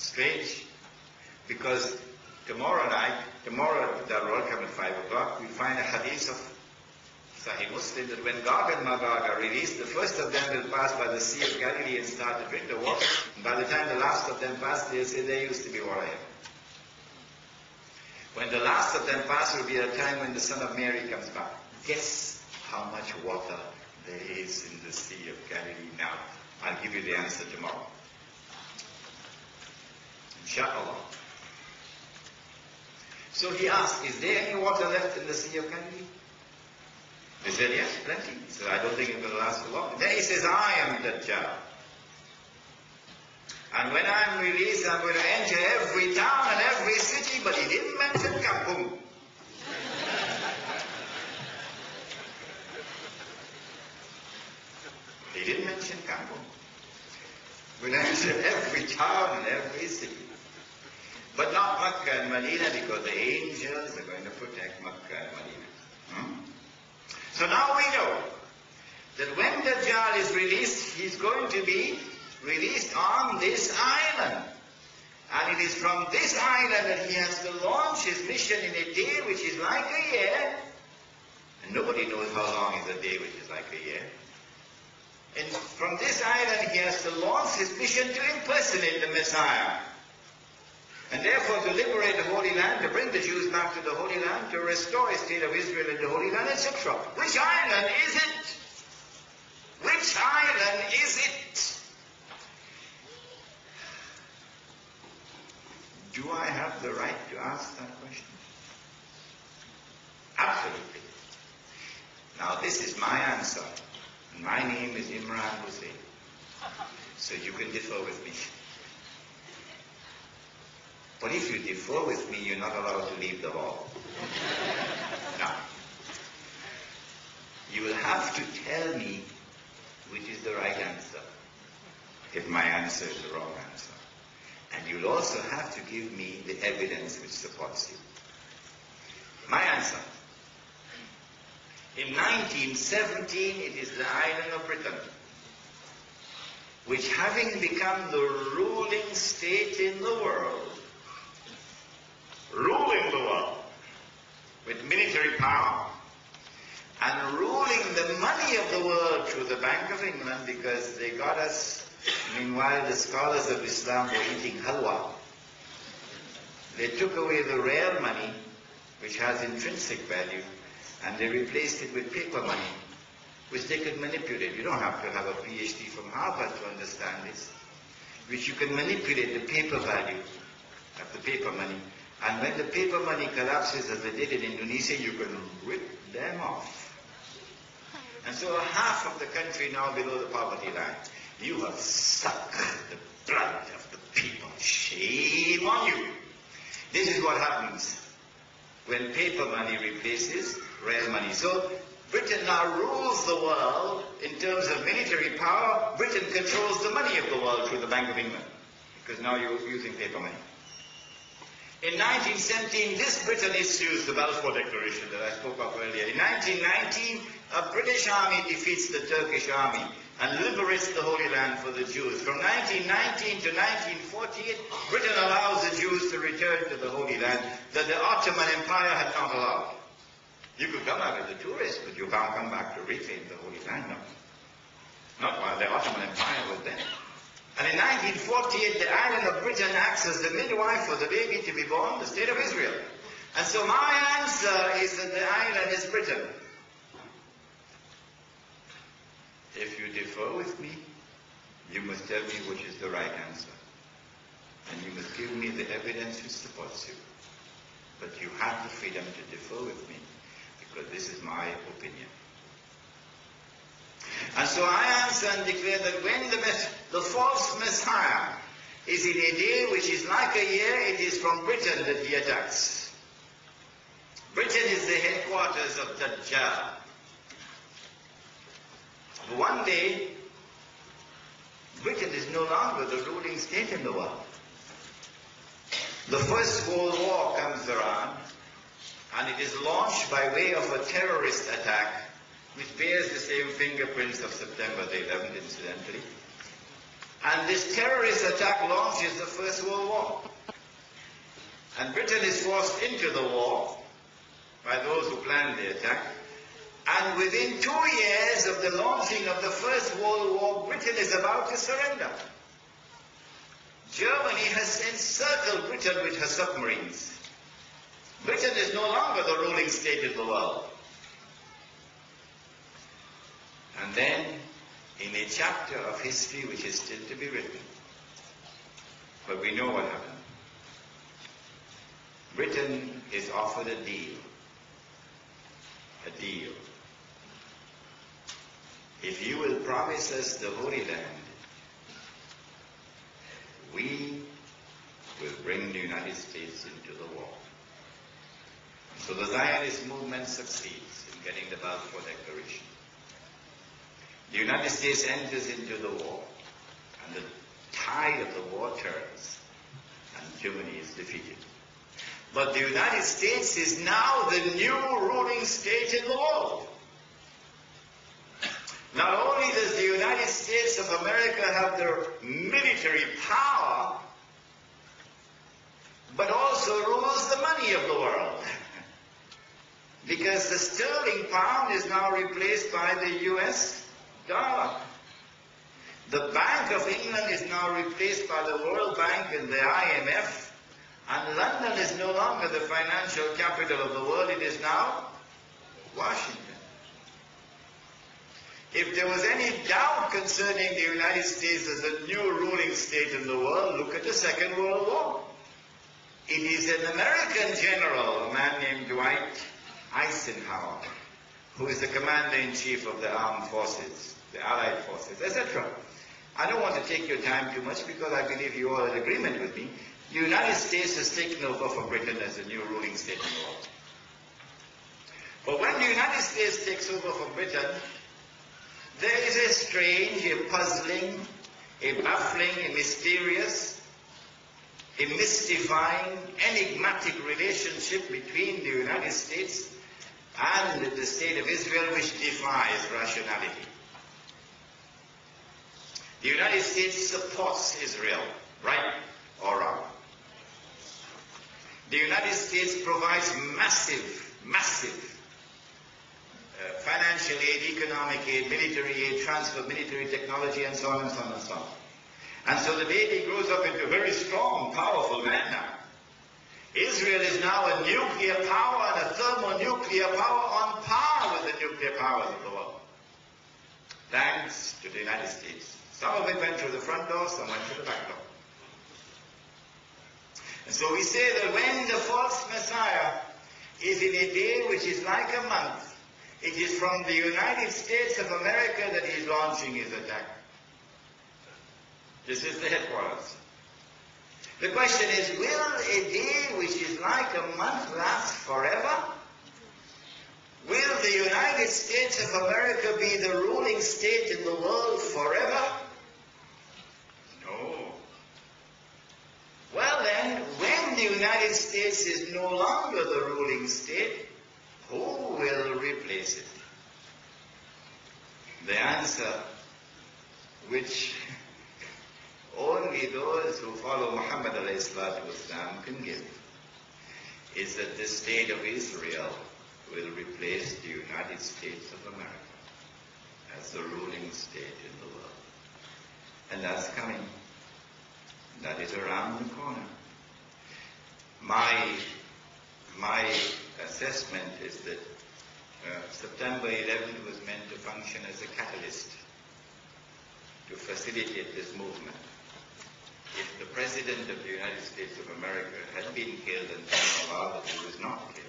Strange, because tomorrow the World Cup at 5 o'clock, we find a hadith of Sahih Muslim that when Gog and Magog are released, the first of them will pass by the Sea of Galilee and start to drink the water. And by the time the last of them pass, they'll say there used to be water here. When the last of them pass will be a time when the Son of Mary comes back. Guess how much water there is in the Sea of Galilee now. I'll give you the answer tomorrow. Inshallah. So he asked, is there any water left in the Sea of Galilee? They said, yes, plenty. He said, I don't think it will last for long. Then he says, I am Dajjal. And when I'm released, I'm going to enter every town and every city, but he didn't mention Kampung. He didn't mention Kampung. We'll enter every town and every city. But not Makkah and Medina, because the angels are going to protect Makkah and Medina. So now we know that when Dajjal is released, he's going to be released on this island. And it is from this island that he has to launch his mission in a day which is like a year. And nobody knows how long is a day which is like a year. And from this island he has to launch his mission to impersonate the Messiah. And therefore to liberate the Holy Land, to bring the Jews back to the Holy Land, to restore a state of Israel in the Holy Land, etc. Which island is it? Which island is it? Do I have the right to ask that question? Absolutely. Now this is my answer. And my name is Imran Hosein. So you can differ with me. But if you differ with me, you're not allowed to leave the hall. Now, you will have to tell me which is the right answer, if my answer is the wrong answer. And you'll also have to give me the evidence which supports you. My answer. In 1917, it is the island of Britain, which having become the ruling state in the world, ruling the world with military power and ruling the money of the world through the Bank of England, because they got us, meanwhile the scholars of Islam were eating halwa. They took away the real money, which has intrinsic value, and they replaced it with paper money, which they could manipulate. You don't have to have a PhD from Harvard to understand this, which you can manipulate the paper value of the paper money. And when the paper money collapses, as they did in Indonesia, you can rip them off. And so half of the country now below the poverty line. You have sucked the blood of the people. Shame on you. This is what happens when paper money replaces real money. So Britain now rules the world in terms of military power. Britain controls the money of the world through the Bank of England, because now you're using paper money. In 1917, this Britain issues the Balfour Declaration that I spoke of earlier. In 1919, a British army defeats the Turkish army and liberates the Holy Land for the Jews. From 1919 to 1948, Britain allows the Jews to return to the Holy Land that the Ottoman Empire had not allowed. You could come back as a tourist, but you can't come back to reclaim the Holy Land, no. Not while the Ottoman Empire was there. And in 1948, the island of Britain acts as the midwife for the baby to be born, the state of Israel. And so my answer is that the island is Britain. If you differ with me, you must tell me which is the right answer. And you must give me the evidence which supports you. But you have the freedom to differ with me, because this is my opinion. And so I answer and declare that when the false Messiah is in a day which is like a year, it is from Britain that he attacks. Britain is the headquarters of Dajjal. But one day, Britain is no longer the ruling state in the world. The First World War comes around, and it is launched by way of a terrorist attack which bears the same fingerprints of September the 11th, incidentally. And this terrorist attack launches the First World War. And Britain is forced into the war by those who planned the attack. And within 2 years of the launching of the First World War, Britain is about to surrender. Germany has encircled Britain with her submarines. Britain is no longer the ruling state in the world. And then, in a chapter of history which is still to be written, but we know what happened. Britain is offered a deal. A deal. If you will promise us the Holy Land, we will bring the United States into the war. So the Zionist movement succeeds in getting the Balfour Declaration. The United States enters into the war, and the tide of the war turns, and Germany is defeated. But the United States is now the new ruling state in the world. Not only does the United States of America have their military power, but also rules the money of the world. Because the sterling pound is now replaced by the US dollar. The Bank of England is now replaced by the World Bank and the IMF. And London is no longer the financial capital of the world, it is now Washington. If there was any doubt concerning the United States as a new ruling state in the world, look at the Second World War. It is an American general, a man named Dwight Eisenhower, who is the commander-in-chief of the armed forces, the Allied forces, etc. I don't want to take your time too much because I believe you are in agreement with me. The United States has taken over from Britain as a new ruling state in the world. But when the United States takes over from Britain, there is a strange, a puzzling, a baffling, a mysterious, a mystifying, enigmatic relationship between the United States and the State of Israel which defies rationality. The United States supports Israel, right or wrong. The United States provides massive financial aid, economic aid, military aid, transfer of military technology, and so on and so on and so on. And so the baby grows up into a very strong, powerful man now. Israel is now a nuclear power and a thermonuclear power on par with the nuclear powers of the world. Thanks to the United States. Some of it went through the front door, some went through the back door. And so we say that when the false Messiah is in a day which is like a month, it is from the United States of America that he is launching his attack. This is the headquarters. The question is, will a day which is like a month last forever? Will the United States of America be the ruling state in the world forever? No. Well then, when the United States is no longer the ruling state, who will replace it? The answer, which only those who follow Muhammad ﷺ can give, is that the state of Israel will replace the United States of America as the ruling state in the world. And that's coming. That is around the corner. My assessment is that September 11th was meant to function as a catalyst to facilitate this movement. If the President of the United States of America had been killed and Allah that he was not killed,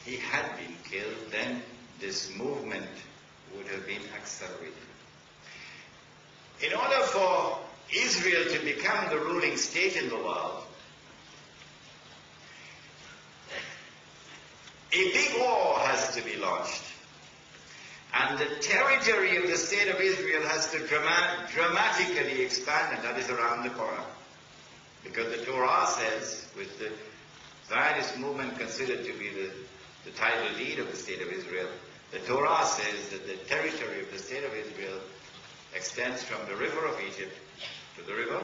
he had been killed, then this movement would have been accelerated. In order for Israel to become the ruling state in the world, a big war has to be launched. And the territory of the state of Israel has to dramatically expand, and that is around the corner. Because the Torah says, with the Zionist movement considered to be the title deed of the state of Israel, the Torah says that the territory of the state of Israel extends from the river of Egypt to the river